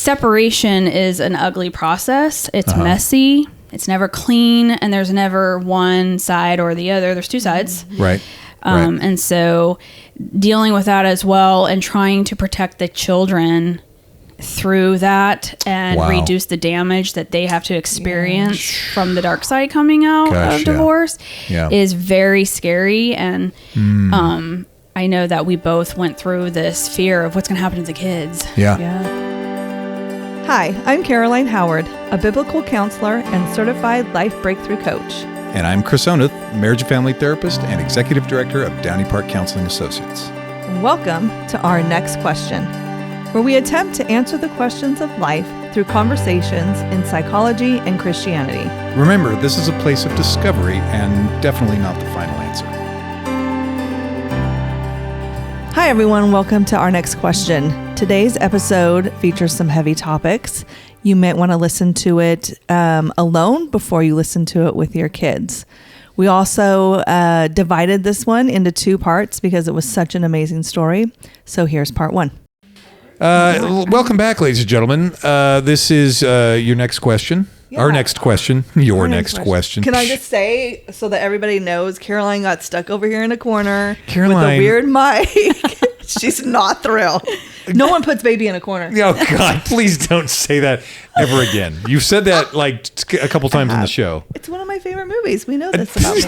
separation is an ugly process. It's messy. It's never clean, and there's never one side or the other. There's two sides. Right. And so dealing with that as well and trying to protect the children through that and reduce the damage that they have to experience from the dark side coming out of divorce is very scary. And I know that we both went through this fear of what's going to happen to the kids. Hi, I'm Caroline Howard, a biblical counselor and certified life breakthrough coach. And I'm Chris Oneth, marriage and family therapist and executive director of Downey Park Counseling Associates. Welcome to Our Next Question, where we attempt to answer the questions of life through conversations in psychology and Christianity. Remember, this is a place of discovery and definitely not the final answer. Hi, everyone. Welcome to Our Next Question. Today's episode features some heavy topics. You might want to listen to it alone before you listen to it with your kids. We also divided this one into two parts because it was such an amazing story. So here's part one. Welcome back, ladies and gentlemen. This is your next question. Yeah. Our next question. Your next question. Can I just say, so that everybody knows, Caroline got stuck over here in a corner with Caroline, a weird mic. She's not thrilled. No one puts baby in a corner. Oh, God, please don't say that ever again. You've said that like a couple times in the show. It's one of my favorite movies. We know this about me.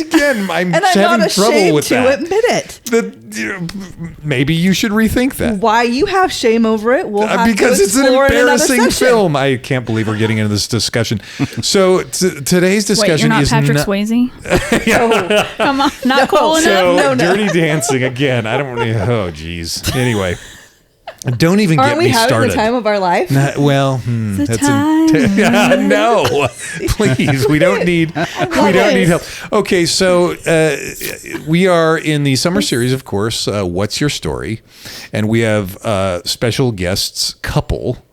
Again, I'm and having not trouble with that. to admit it. Maybe you should rethink that. Why you have shame over it? We'll have because to it's an embarrassing film. I can't believe we're getting into this discussion. So today's discussion Wait, you're not is Patrick Swayze? Oh, come on, not cool enough. So no. Dirty Dancing again. I don't really. Oh, geez. Anyway. Don't even get me started. Aren't we having the time of our life? That's no, please. We don't need help. Okay, so we are in the summer series, of course. What's your story? And we have special guests, couple,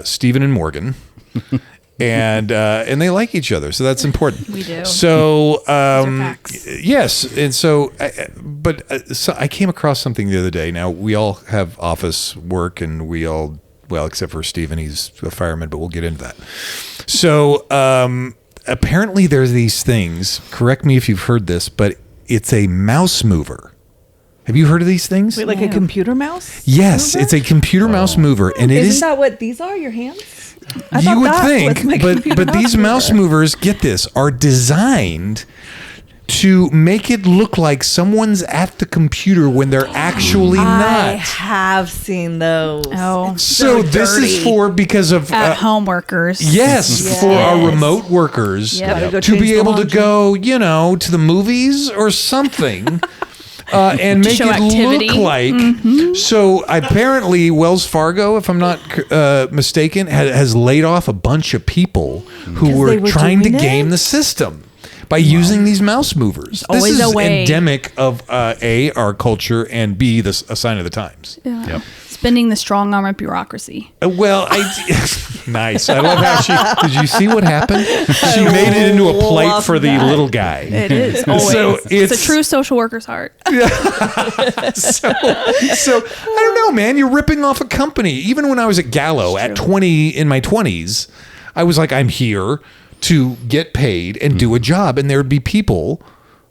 Stephen and Morgan. And they like each other, so that's important. We do. So yes, and so I came across something the other day. Now we all have office work, and we all, well, except for Stephen, he's a fireman, but we'll get into that. So apparently there's these things. Correct me if you've heard this, but it's a mouse mover. Have you heard of these things? Wait, like a computer mouse? Yes, mover? It's a computer mouse mover, and Isn't that what these are? Your hands? You would think, but these mouse movers, get this, are designed to make it look like someone's at the computer when they're actually not. I have seen those. Oh, so this is because of at-home workers. Yes, for our remote workers to be able to go, to the movies or something. And make it activity. Look like So apparently Wells Fargo, if I'm not mistaken, has laid off a bunch of people who were trying to game the system by using these mouse movers. This is endemic of our culture, and B, a sign of the times. Yeah. Yep. Spending the strong arm of bureaucracy. Nice. I love how did you see what happened? She made it into a plight for the little guy. It is always. So it's a true social worker's heart. Yeah. So I don't know, man. You're ripping off a company. Even when I was at Gallo at 20, in my 20s, I was like, I'm here to get paid and do a job. And there would be people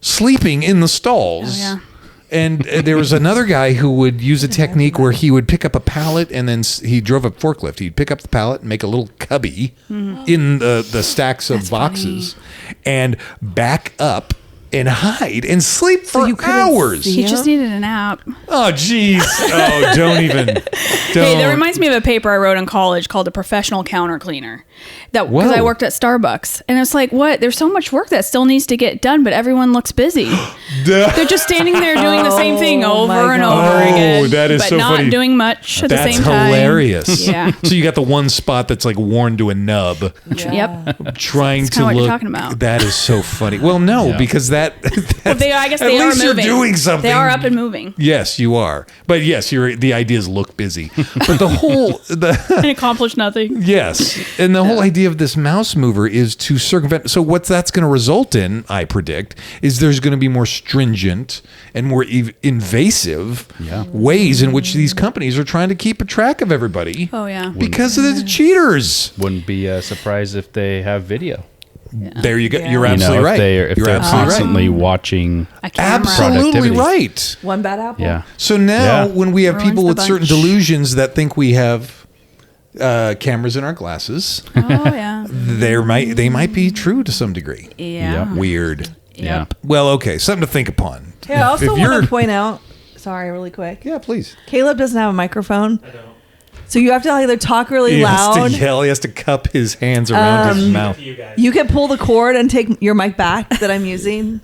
sleeping in the stalls. Oh, yeah. And there was another guy who would use a technique where he would pick up a pallet, and then he drove a forklift. He'd pick up the pallet and make a little cubby in the stacks of boxes and back up and hide and sleep for hours. He just needed a nap. Oh, jeez. Oh, don't even. Hey, that reminds me of a paper I wrote in college called The Professional Counter Cleaner. Because I worked at Starbucks. And it's like, what? There's so much work that still needs to get done, but everyone looks busy. They're just standing there doing the same thing over and over again. Oh, that is so funny. But not doing much at the same time. That's hilarious. Yeah. So you got the one spot that's like worn to a nub. Yeah. Yep. Trying that's to look. What you're talking about. That is so funny. Well, no, because that? I guess at they are least moving. You're doing something. They are up and moving. Yes, you are. But yes, the ideas look busy. But and accomplish nothing. Yes, and the whole idea of this mouse mover is to circumvent. So what that's going to result in, I predict, is there's going to be more stringent and more invasive ways in which these companies are trying to keep a track of everybody. Oh yeah, because of the cheaters. Wouldn't be surprised if they have video. Yeah. There you go. Yeah. You're absolutely right. If they're constantly watching, absolutely right. One bad apple. Yeah. So now, when we have people with certain delusions that think we have cameras in our glasses, they might be true to some degree. Yeah. Weird. Yep. Well, okay. Something to think upon. Hey, I also want to point out. Sorry, really quick. Yeah, please. Caleb doesn't have a microphone. I don't. So you have to either talk really loud. He has to yell. He has to cup his hands around his mouth. You can pull the cord and take your mic back that I'm using.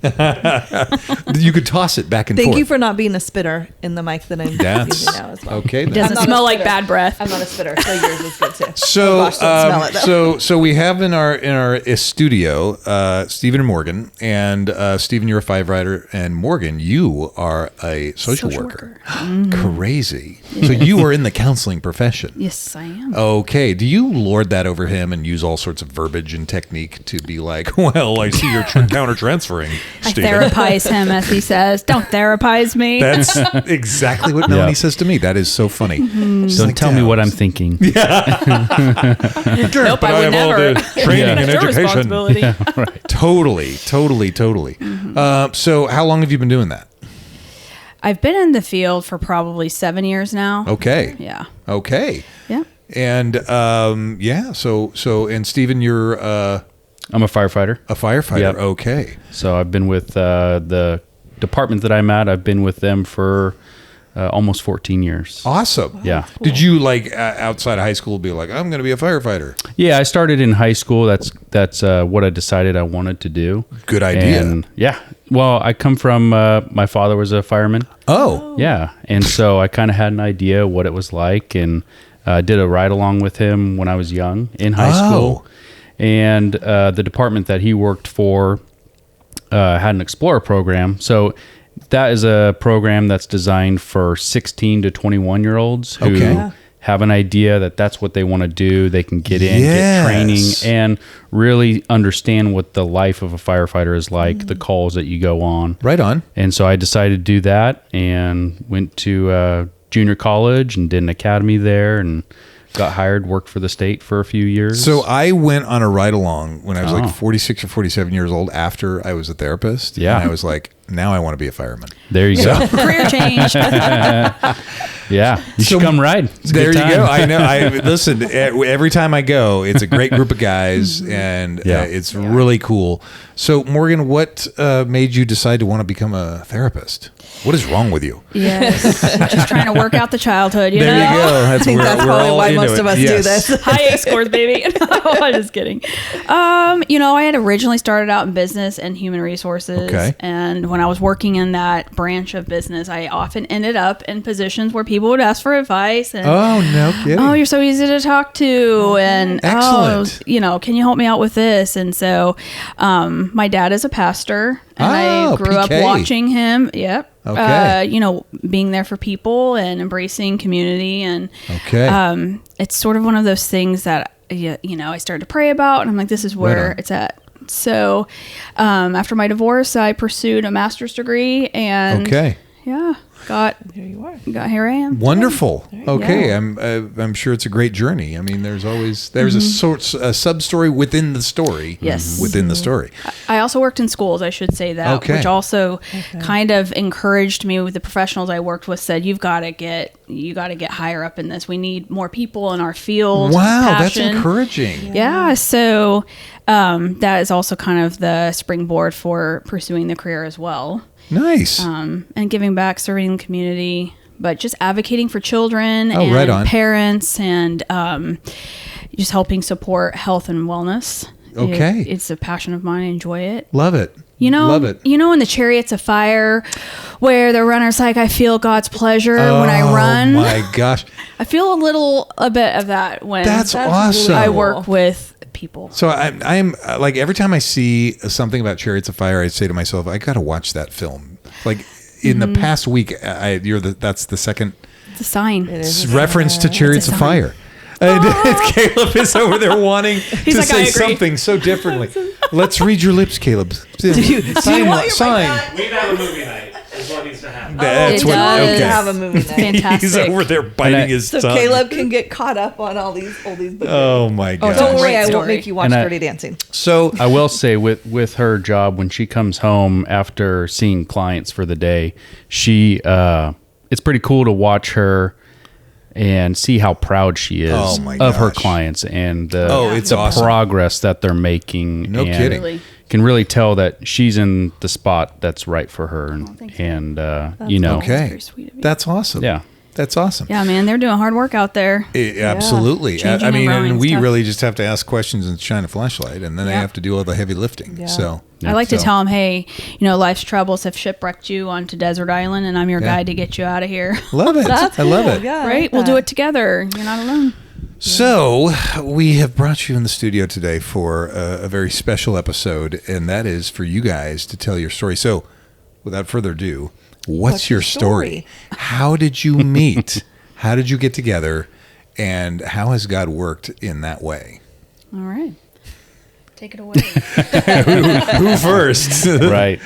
You could toss it back and forth. Thank you for not being a spitter in the mic that I'm using now as well. Okay. It doesn't smell like bad breath. I'm not a spitter, so yours is good too. So, so we have in our studio, Stephen and Morgan, and Stephen, you're a firefighter, and Morgan, you are a social worker. Crazy. So you are in the counseling profession. Yes, I am. Okay. Do you lord that over him and use all sorts of verbiage and technique to be like, well, I see you're counter-transferring, Stephen. I therapize him, as he says. Don't therapize me. That's exactly what Melanie says to me. That is so funny. Don't tell me what I'm thinking. Nope, I would never. Training and education. Yeah, right. Totally. So how long have you been doing that? I've been in the field for probably 7 years now. Okay. Yeah. Okay. Yeah. And so and Stephen, you're I'm a firefighter. A firefighter. Yep. Okay. So I've been with the department that I'm at. I've been with them for almost 14 years. Awesome. Yeah. Cool. Did you outside of high school be like, I'm going to be a firefighter? Yeah, I started in high school. That's what I decided I wanted to do. Good idea. And well, I come from my father was a fireman. Oh. Yeah, and so I kind of had an idea what it was like, and did a ride along with him when I was young in high school. And the department that he worked for had an Explorer program. So that is a program that's designed for 16 to 21 year olds who have an idea that that's what they want to do. They can get in, get training, and really understand what the life of a firefighter is like, the calls that you go on. Right on. And so I decided to do that and went to junior college and did an academy there and got hired, worked for the state for a few years. So I went on a ride along when I was like 46 or 47 years old after I was a therapist. Yeah. And I was like, now I want to be a fireman. There you go. Career change. Yeah. You should come ride. There you go. I know. Listen, every time I go, it's a great group of guys and it's really cool. So Morgan, what made you decide to want to become a therapist? What is wrong with you? Yes. Just trying to work out the childhood, there know? you go. I think that's probably why most of us do this. High A scores, baby. No, I'm just kidding. I had originally started out in business and human resources. Okay. And when I was working in that branch of business, I often ended up in positions where people would ask for advice. And, oh, no kidding. Oh, you're so easy to talk to. And, excellent. Can you help me out with this? And so my dad is a pastor. And I grew up watching him. Yep. Okay. Being there for people and embracing community. And it's sort of one of those things that, I started to pray about. And I'm like, this is where it's at. So after my divorce, I pursued a master's degrry and here I am. Wonderful. Okay. I'm sure it's a great journey. I mean, there's a sub story within the story. Yes. Within the story. I also worked in schools, I should say that, which also kind of encouraged me with the professionals I worked with said, you got to get higher up in this. We need more people in our field. Wow. That's encouraging. Yeah. So that is also kind of the springboard for pursuing the career as well. Nice. And giving back, serving the community, but just advocating for children and parents and just helping support health and wellness. Okay. It's a passion of mine. I enjoy it. Love it. Love it. In the Chariots of Fire where the runner's like, I feel God's pleasure when I run. Oh my gosh. I feel a bit of that when That's awesome. I work with people. So I'm like, every time I see something about Chariots of Fire, I say to myself, I got to watch that film. Like in the past week, that's the second It's a sign. reference to Chariots of Fire. Caleb is over there wanting to like, say "I agree." something so differently. Let's read your lips, Caleb. Sign. We'd have a movie night. Is what needs to happen. That's It what. does. Okay. Have a movie night. Fantastic. He's over there biting And I- his So tongue. Caleb can get caught up on all these books. Oh my god. Don't worry, Great I won't story. make you watch And I- Dirty Dancing. So I will say with her job, when she comes home after seeing clients for the day, she it's pretty cool to watch her and see how proud she is Oh my of her gosh. clients and the, it's the awesome. progress that they're making. No and kidding. Really. Can really tell that she's in the spot that's right for her, thank you. and you know, okay, very sweet of you. that's awesome. yeah. That's awesome. Yeah, man, they're doing hard work out there. Absolutely. Changing I mean, and growing and is we tough. really just have to ask questions and shine a flashlight, and then they Yeah. have to do all the heavy lifting. Yeah. So I like to So- tell them, hey, life's troubles have shipwrecked you onto Desert Island, and I'm your Yeah. guide to get you out of here. love it. That's I love cool. it. Yeah, I Right? like We'll do that. it together. You're not alone. So we have brought you in the studio today for a very special episode, and that is for you guys to tell your story. So without further ado, what's your story? How did you meet? How did you get together? And how has God worked in that way? All right. Take it away. Who first? Right.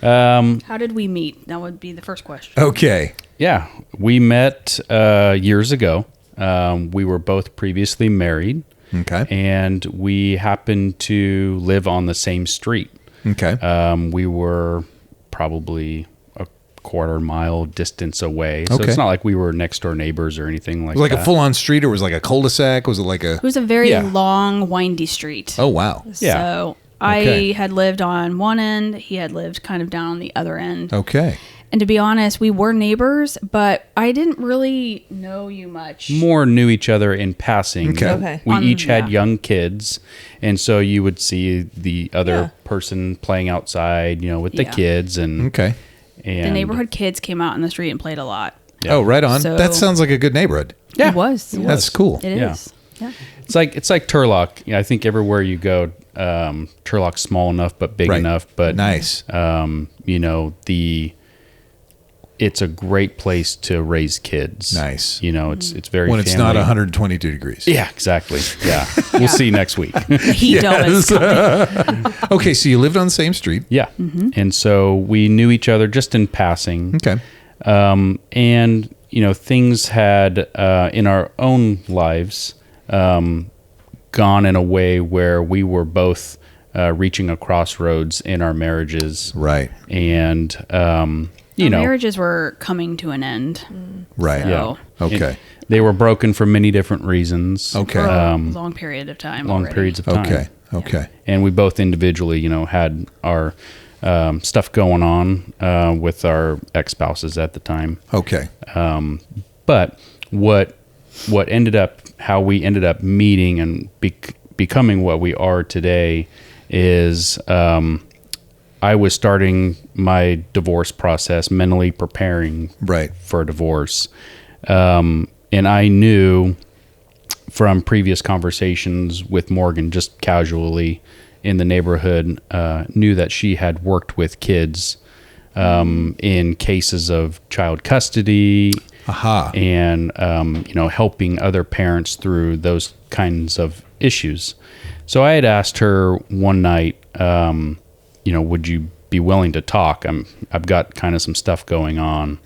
How did we meet? That would be the first question. Okay. Yeah, we met years ago. We were both previously married, Okay. and we happened to live on the same street. Okay. We were probably a quarter-mile distance away, so Okay. it's not like we were next door neighbors or anything like Was it like that. a full-on street, or was it like a cul-de-sac? Was it like a? It was a very Yeah. long, windy street. Oh wow. Yeah. So Okay. I had lived on one end. He had lived kind of down on the other end. Okay. And to be honest, we were neighbors, but I didn't really know you much. More knew each other in passing. Okay. Okay. We each had Yeah. young kids, and so you would see the other Yeah. person playing outside, with the Yeah. kids, and Okay. and The neighborhood kids came out in the street and played a lot. Yeah. Oh, right on. So- That sounds like a good neighborhood. Yeah. It was. That's cool. It Yeah. is. Yeah. It's like Turlock. I think everywhere you go, Turlock's small enough but big Right. enough. But Nice. it's a great place to raise kids. Nice. It's very When it's not family- 122 degrees. Yeah, exactly. Yeah, we'll see next week. The heat dome is coming. Okay, so you lived on the same street. Yeah, and so we knew each other just in passing. Okay. And things had in our own lives gone in a way where we were both reaching a crossroads in our marriages, Right. and Our marriages were coming to an end. Right. yeah, Okay. And they were broken for many different reasons. Okay. For a long period of time. Long already. periods of time. Okay. Okay. And we both individually, had our stuff going on with our ex-spouses at the time. Okay. But what ended up, how we ended up meeting and becoming what we are today is I was starting my divorce process, mentally preparing Right. for a divorce. And I knew from previous conversations with Morgan, just casually in the neighborhood, knew that she had worked with kids in cases of child custody, Aha. and helping other parents through those kinds of issues. So I had asked her one night, would you be willing to talk? I've got kind of some stuff going on,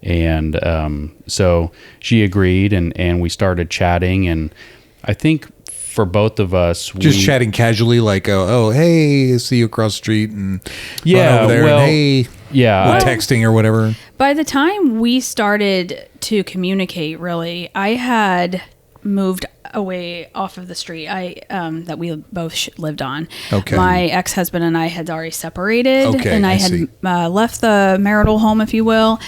and so she agreed, and we started chatting, and I think for both of us, Just chatting casually, like, oh, hey, see you across the street, and Yeah, run over there, well, and hey, yeah, or texting or whatever. By the time we started to communicate, really, I had moved away off of the street that we both lived on. Okay. My ex-husband and I had already separated, Okay, and I I had see. left the marital home, if you will,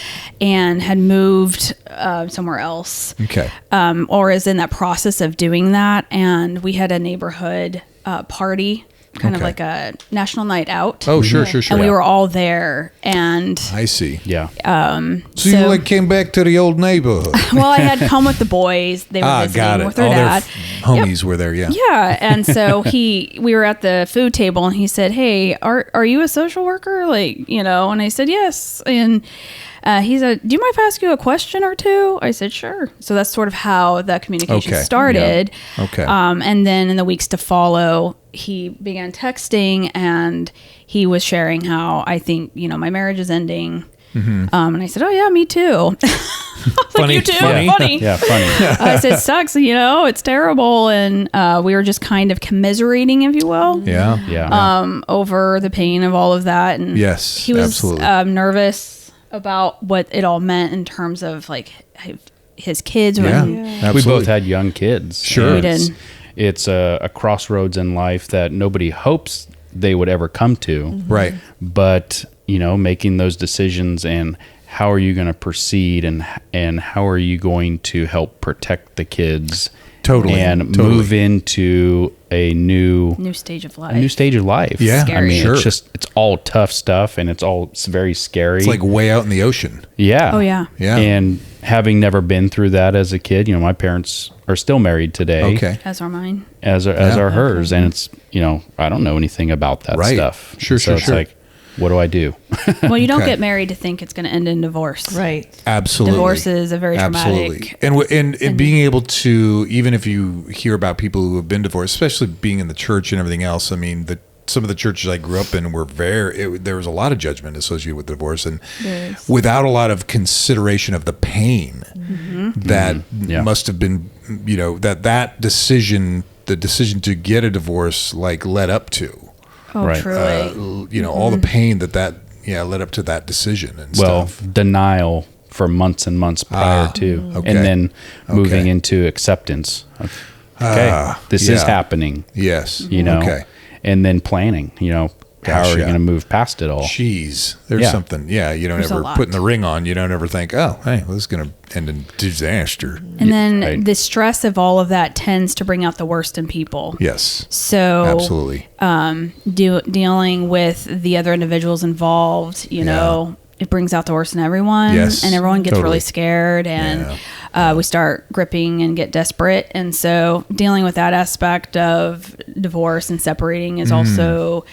and had moved somewhere else. Okay. Or is in that process of doing that. And we had a neighborhood party kind of like a national night out. Oh, sure, sure, sure. And we were all there, and I see. Yeah. So you like came back to the old neighborhood. well, I had come with the boys. They were visiting with their dad. Homies were there, yeah. Yeah, and so we were at the food table, and he said, "Hey, are you a social worker?" Like, and I said yes, and he said, "Do you mind if I ask you a question or two?" I said, "Sure." So that's sort of how that communication started. Yeah. Okay. And then in the weeks to follow, he began texting, and he was sharing how I think my marriage is ending. And I said, "Oh yeah, me too." Funny, you too. funny. Funny. Yeah, funny. I said, "Sucks, it's terrible," and we were just kind of commiserating, if you will. Yeah. Yeah. Over the pain of all of that, and Yes, he was absolutely. Nervous about what it all meant in terms of like his kids. Yeah. When We both had young kids. Sure. We did. It's a crossroads in life that nobody hopes they would ever come to. Right. But, making those decisions and how are you going to proceed and how are you going to help protect the kids Totally. and move into a new stage of life. a new stage of life. Yeah, Scary. I mean, sure. it's all tough stuff and it's very scary. It's like way out in the ocean. yeah. Oh yeah. Yeah. And having never been through that as a kid, my parents are still married today. Okay. As are mine. As are hers. And it's, I don't know anything about that Right. stuff. Sure, so sure, it's sure. like, what do I do? Well, you don't Okay. get married to think it's going to end in divorce. Right. Absolutely. Divorce is a very traumatic. And being able to, even if you hear about people who have been divorced, especially being in the church and everything else, I mean, some of the churches I grew up in were there was a lot of judgment associated with divorce, and without a lot of consideration of the pain that must have been, that decision, the decision to get a divorce, like led up to. Oh, Right. truly. All the pain that led up to that decision and stuff. Denial for months and months prior to, okay. and then moving Okay. into acceptance. Okay, this is yeah. happening. Yes. Okay, and then planning. How Gosh, are you yeah. going to move past it all? Jeez, there's Yeah. something. Yeah, you don't There's a ever lot. putting the ring on. You don't ever think, oh, hey, well, this is going to end in disaster. And then right. the stress of all of that tends to bring out the worst in people. Yes, So absolutely. dealing with the other individuals involved, it brings out the worst in everyone. Yes, And everyone gets totally. really scared, and we start gripping and get desperate. And so dealing with that aspect of divorce and separating is also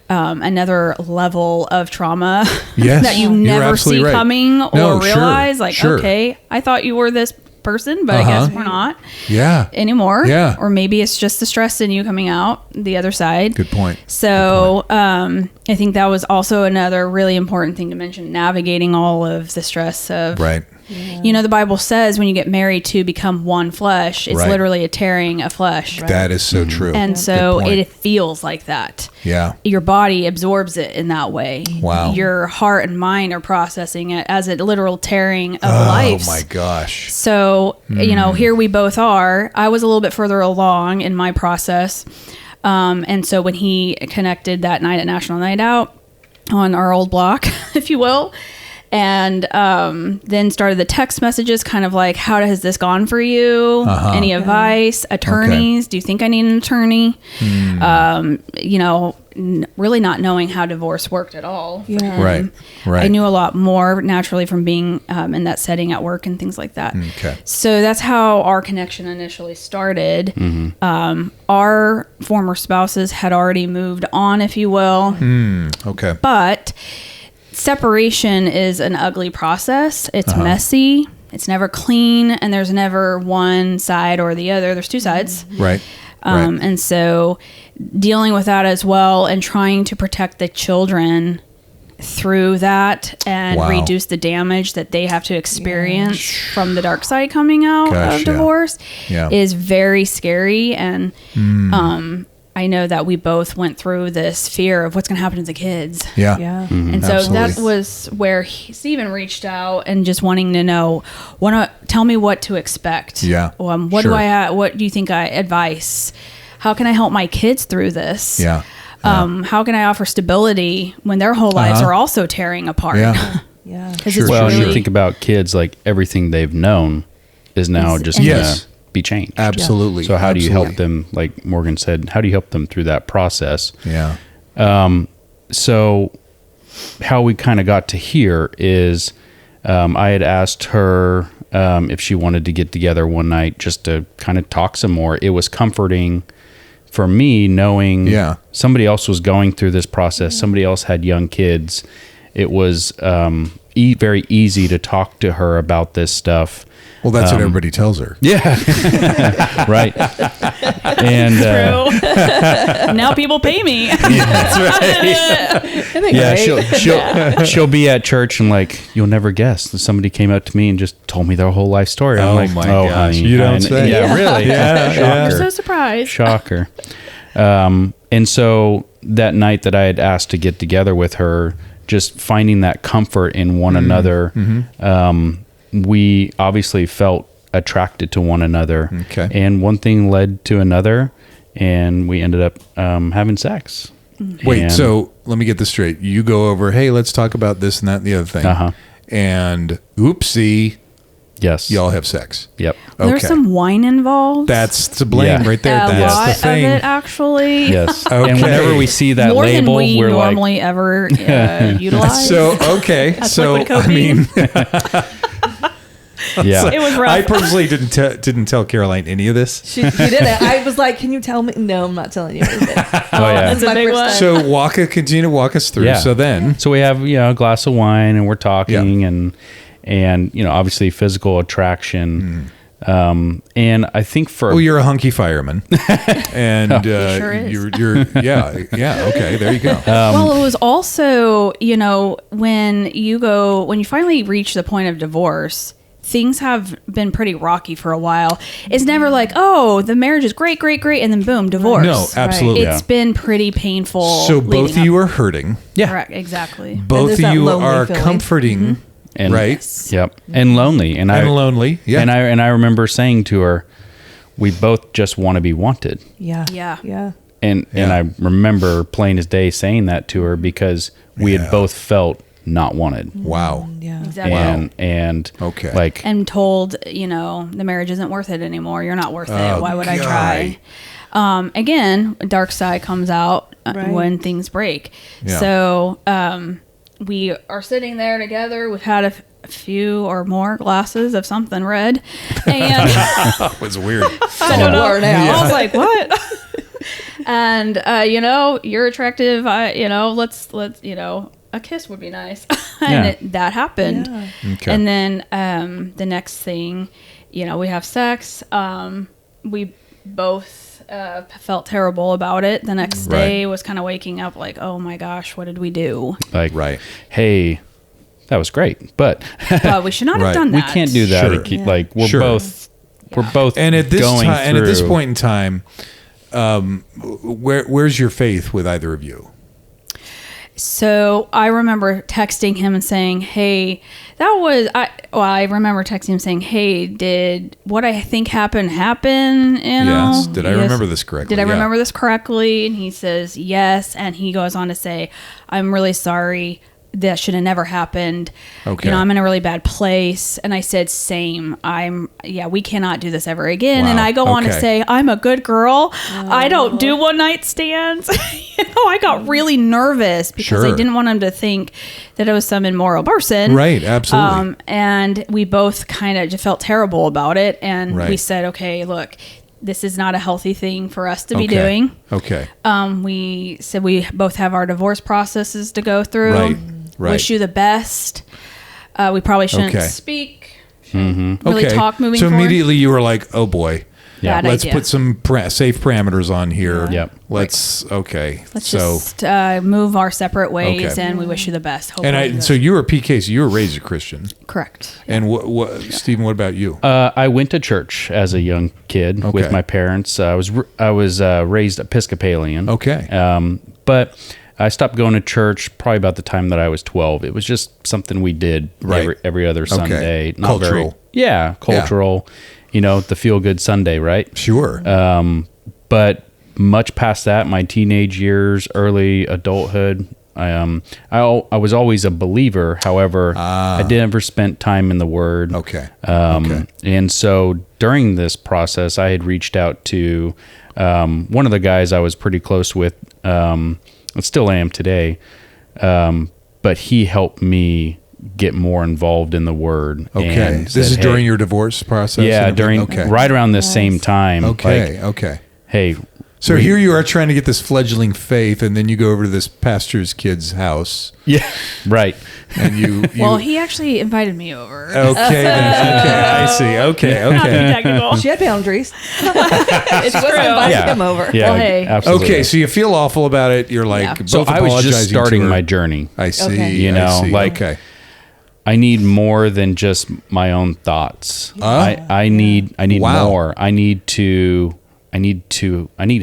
another level of trauma Yes, that you you're never absolutely see right. coming or No, sure, realize. Like, sure. okay, I thought you were this person, but I guess we're not Yeah. anymore. Yeah. Or maybe it's just the stress in you coming out the other side. Good point. So I think that was also another really important thing to mention, navigating all of the stress of, Right. the Bible says when you get married to become one flesh, it's Right. literally a tearing of flesh. That is so true. And so Good point. it feels like that. Yeah. Your body absorbs it in that way. Wow. Your heart and mind are processing it as a literal tearing of lives. Oh my gosh. So, here we both are. I was a little bit further along in my process. And so when he connected that night at National Night Out on our old block, if you will, and then started the text messages, kind of like, how has this gone for you? Any advice? Attorneys? Do you think I need an attorney? Really not knowing how divorce worked at all. for him. Right. Right. I knew a lot more naturally from being in that setting at work and things like that. Okay. So that's how our connection initially started. Our former spouses had already moved on, if you will. Okay. But separation is an ugly process. It's messy. It's never clean, and there's never one side or the other. There's two sides. Right. Right. And so dealing with that as well and trying to protect the children through that and Wow. reduce the damage that they have to experience from the dark side coming out Gosh, of yeah. divorce Yeah. is very scary. And I know that we both went through this fear of what's going to happen to the kids. Yeah. Yeah. And so that Absolutely. was where Stephen reached out and just wanting to know, tell me what to expect. Yeah. What Sure. do I have? What do you think advice? How can I help my kids through this? Yeah. How can I offer stability when their whole lives are also tearing apart? Yeah. Yeah. 'Cause Sure. it's Well, and really, you think about kids, like everything they've known is now just ended. Yes. be changed. Absolutely. So how do you help Absolutely. them, like Morgan said, how do you help them through that process? Yeah. So how we kind of got to here is I had asked her if she wanted to get together one night just to kind of talk some more. It was comforting for me knowing somebody else was going through this process. Somebody else had young kids. It was very easy to talk to her about this stuff. Well, that's what everybody tells her. Yeah. Right. And True. Now people pay me. that's right. Yeah, she'll be at church and like, you'll never guess. Somebody came up to me and just told me their whole life story. I'm Oh like, my oh, gosh. honey. You don't say. Yeah, really. Yeah, Shocker. I'm so surprised. Shocker. And so that night that I had asked to get together with her, just finding that comfort in one another, we obviously felt attracted to one another. Okay. And one thing led to another, and we ended up having sex. Wait, And- so let me get this straight. You go over, hey, let's talk about this and that and the other thing. Uh-huh. And oopsie, Yes. y'all have sex. Yep. There's some wine involved. That's to blame Yeah. right there. a That's lot the thing. of it, actually. Yes. Okay. And whenever we see that More label, than we we're like, normally ever utilize. So, okay. So, liquid I cocaine. mean, yeah. It was rough. I purposely didn't tell Caroline any of this. She didn't. I was like, "Can you tell me?" No, I'm not telling you anything. Oh, yeah. This is my big first one. time. So continue to walk us through. Yeah. So then, So we have, a glass of wine and we're talking and obviously physical attraction. And I think for, you're a hunky fireman, and sure is. you're yeah. Okay, there you go. Well, it was also, when you finally reach the point of divorce, things have been pretty rocky for a while. It's never like, oh, the marriage is great, great, great, and then boom, divorce. No, absolutely. It's been pretty painful. So both of you are hurting. Correct, exactly. Both there's of that you lonely are feeling. comforting, and, right? Yep. And lonely. And lonely. Yeah. And I remember saying to her, we both just want to be wanted. Yeah. Yeah. Yeah. And Yeah. I remember plain as day saying that to her because we Yeah. had both felt not wanted. Wow. Yeah. Exactly. And Okay. like, And told, the marriage isn't worth it anymore. You're not worth it. Oh, Why would I God. try? Again, dark side comes out Right. when things break. Yeah. So we are sitting there together. We've had a few or more glasses of something red, and That was weird. I don't know. Yeah. I was like, what? And you're attractive. Let's a kiss would be nice. And Yeah. that happened. Yeah. Okay. And then the next thing, we have sex. We both felt terrible about it. The next day was kind of waking up like, oh my gosh, what did we do? like, Right. hey, that was great, but We should not Right. have done we that. can't do that. Sure. It keep- Yeah. Like we're Sure. both And at this going time, and at this through- point in time, where's your faith with either of you? So I remember texting him and saying, hey, I remember texting him saying, hey, did what I think happened happen? Yes. Did I remember this correctly? Did I Yeah. remember this correctly? And he says, yes. And he goes on to say, I'm really sorry. That should have never happened. Okay. I'm in a really bad place. And I said, same. We cannot do this ever again. And Wow. I go on to Okay. say, I'm a good girl. I don't do one night stands. I got really nervous because Sure. I didn't want him to think that I was some immoral person. Right. Absolutely. And we both kind of just felt terrible about it. And Right. we said, okay, look, this is not a healthy thing for us to be Okay. doing. Okay. We said we both have our divorce processes to go through. Right. Right. Wish you the best. We probably shouldn't Okay. speak. Really Okay. talk moving so forward. immediately you were like, oh boy. Yeah. Bad Let's idea. put some safe parameters on here. Yep. Let's okay. Let's so just move our separate ways, Okay. and we wish you the best. and Hopefully so you were PK. So you were raised a Christian. correct. And what Stephen? What about you? I went to church as a young kid Okay. with my parents. I was raised Episcopalian. Okay. But I stopped going to church probably about the time that I was 12. It was just something we did Right. every other Sunday. Cultural. Cultural. The feel good Sunday, right? Sure. But much past that, my teenage years, early adulthood, I was always a believer. However, I never spent time in the Word. Okay. And so during this process, I had reached out to one of the guys I was pretty close with, and still am today, but he helped me get more involved in the Word. Okay. And This is during your divorce process? Yeah, right around the same time. Okay. Hey. So here you are trying to get this fledgling faith, and then you go over to this pastor's kid's house. Yeah. Right. And you well, he actually invited me over. Okay. I see. Okay. Not to be technical. She had boundaries. It's Wasn't true. inviting him over. Yeah, Well, hey. absolutely. Okay, so you feel awful about it. You're like, Yeah. both So I was just apologizing starting to her. my journey. I see. Okay. You I know, see. like, okay. I need more than just my own thoughts. I need Wow. more. I need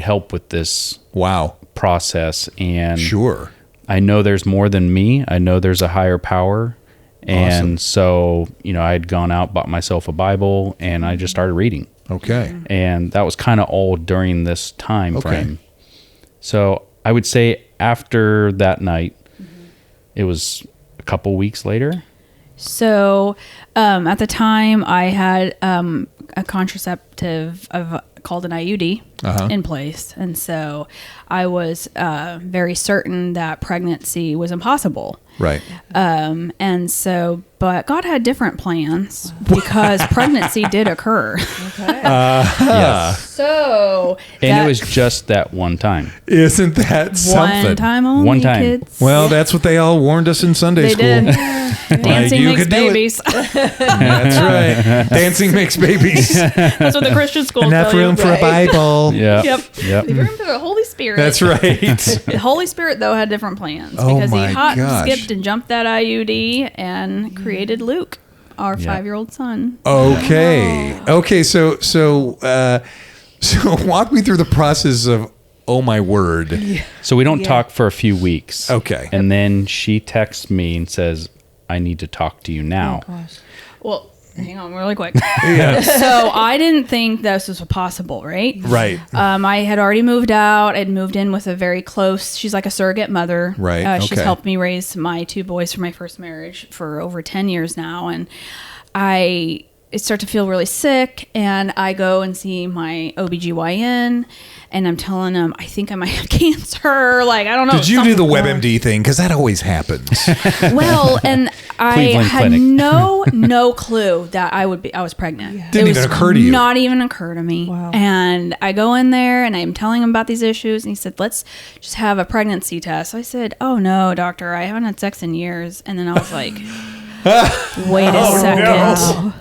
help with this Wow. process. And Sure. I know there's more than me. I know there's a higher power. And Awesome. so, I had gone out, bought myself a Bible, and I just started reading. Okay. And that was kind of all during this time Okay. frame. So I would say after that night, it was a couple weeks later. So at the time, I had a contraceptive called an IUD in place. And so I was very certain that pregnancy was impossible. Right. But God had different plans because pregnancy did occur. Yes. So And it was just that one time. Isn't that something? one time only, One time. kids. Well, that's what they all warned us in Sunday They school. did. Dancing you makes could do it. babies. That's right. Dancing makes babies. That's what the Christian school Enough tell you. room for a Bible. Yeah. Yep. Yep. Leave room for the Holy Spirit. That's right. The Holy Spirit, though, had different plans Oh because my he hopped and gosh. skipped and jumped that IUD and created Luke, our 5-year-old son. Okay. Okay. So walk me through the process of, oh my word. So we don't talk for a few weeks. Okay. And then she texts me and says, I need to talk to you now. Well, hang on really quick. Yeah. So I didn't think this was possible, right? Right. I had already moved out. I'd moved in with a very close, she's like a surrogate mother. Right, She's okay. helped me raise my 2 boys from my first marriage for over 10 years now. And I start to feel really sick, and I go and see my OBGYN, and I'm telling him, I think I might have cancer. Like, I don't know. Did you do the something- WebMD thing? Because that always happens. Well, and I Cleveland had Clinic. no clue that I was pregnant. Didn't It even was occur to you. Not even occur to me. Wow. And I go in there and I'm telling him about these issues, and he said, let's just have a pregnancy test. So I said, oh no, doctor, I haven't had sex in years. And then I was like, wait a second. no.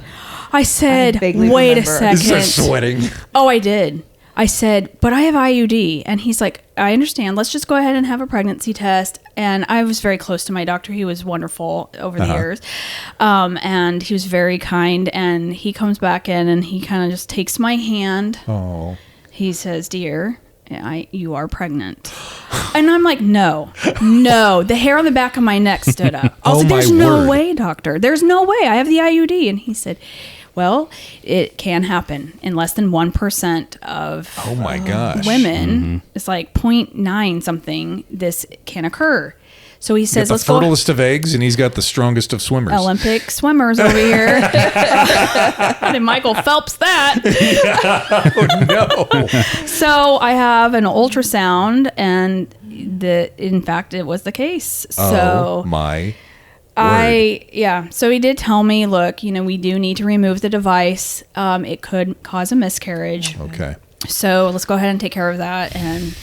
I said, I vaguely wait a remember. second. sweating. Oh, I did. I said, but I have IUD. And he's like, I understand. Let's just go ahead and have a pregnancy test. And I was very close to my doctor. He was wonderful over the years. And he was very kind. And he comes back in and he kind of just takes my hand. Oh. He says, dear, you are pregnant. And I'm like, no. The hair on the back of my neck stood up. I was Oh, like, there's my no word. way, doctor. There's no way. I have the IUD. And he said, well, it can happen in less than 1% of Oh my gosh. women. It's like 0.9 something. This can occur. So he Got says, the let's go. fertilest of eggs, and he's got the strongest of swimmers. Olympic swimmers over here. And Michael Phelps that. No. So I have an ultrasound, and in fact, it was the case. Oh So my. So he did tell me, look, we do need to remove the device. It could cause a miscarriage. Okay. So let's go ahead and take care of that. And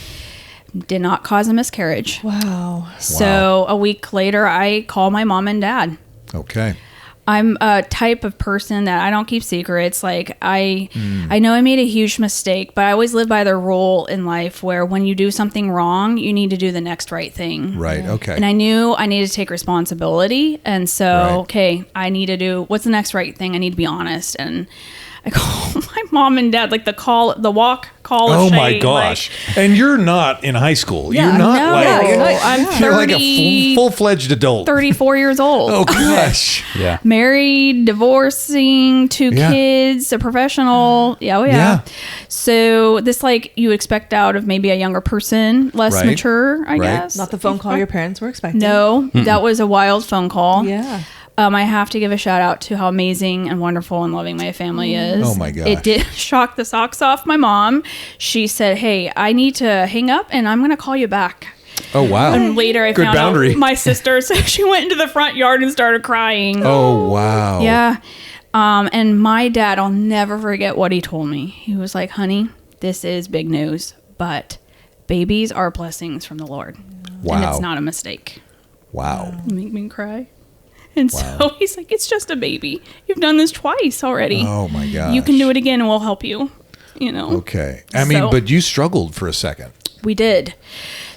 did not cause a miscarriage. Wow. So a week later, I call my mom and dad. Okay. I'm a type of person that I don't keep secrets. Like I know I made a huge mistake, but I always live by the rule in life where when you do something wrong, you need to do the next right thing. Right. Okay. And I knew I needed to take responsibility. And so, Right. okay, I need to do what's the next right thing. I need to be honest. And I call my mom and dad, like the walk call of Oh shame. my gosh! And you're not in high school. Yeah, you're not No, like you're not- I'm yeah. you're 30, like a full-fledged adult. 34 years old. Oh gosh! Yeah. Married, divorcing, 2 Yeah. kids, a professional. Yeah, oh yeah. Yeah. So this, like, you expect out of maybe a younger person, less Right. mature, I Right. guess. Not the phone call your parents were expecting. No, that was a wild phone call. Yeah. I have to give a shout out to how amazing and wonderful and loving my family is. Oh my gosh. It did shock the socks off my mom. She said, "Hey, I need to hang up and I'm going to call you back." Oh wow! And later I Good found boundary. out my sister, so she went into the front yard and started crying. Oh wow! Yeah. And my dad, I'll never forget what he told me. He was like, "Honey, this is big news, but babies are blessings from the Lord. Wow! And it's not a mistake." Wow! You make me cry. And so he's like, "It's just a baby. You've done this twice already. Oh my gosh! You can do it again and we'll help you." You know? Okay. I mean, So- but you struggled for a second. We did.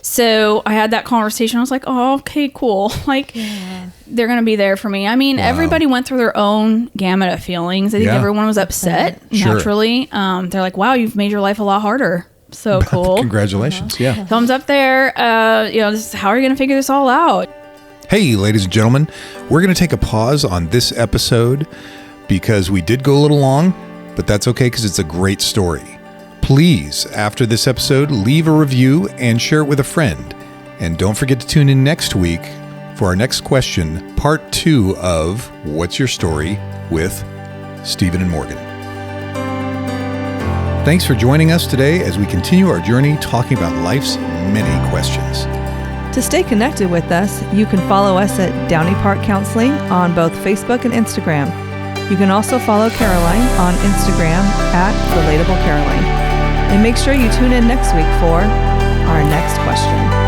So I had that conversation. I was like, "Oh, okay, cool. Like, they're going to be there for me." I mean, everybody went through their own gamut of feelings. I think Yeah. everyone was upset, Sure. naturally. They're like, "Wow, you've made your life a lot harder." So cool. Congratulations! Yeah. Thumbs up there. This is how are you going to figure this all out? Hey, ladies and gentlemen, we're going to take a pause on this episode because we did go a little long, but that's okay because it's a great story. Please, after this episode, leave a review and share it with a friend. And don't forget to tune in next week for our next question, part 2 of What's Your Story with Stephen and Morgan. Thanks for joining us today as we continue our journey talking about life's many questions. To stay connected with us, you can follow us at Downey Park Counseling on both Facebook and Instagram. You can also follow Caroline on Instagram at Relatable Caroline. And make sure you tune in next week for our next question.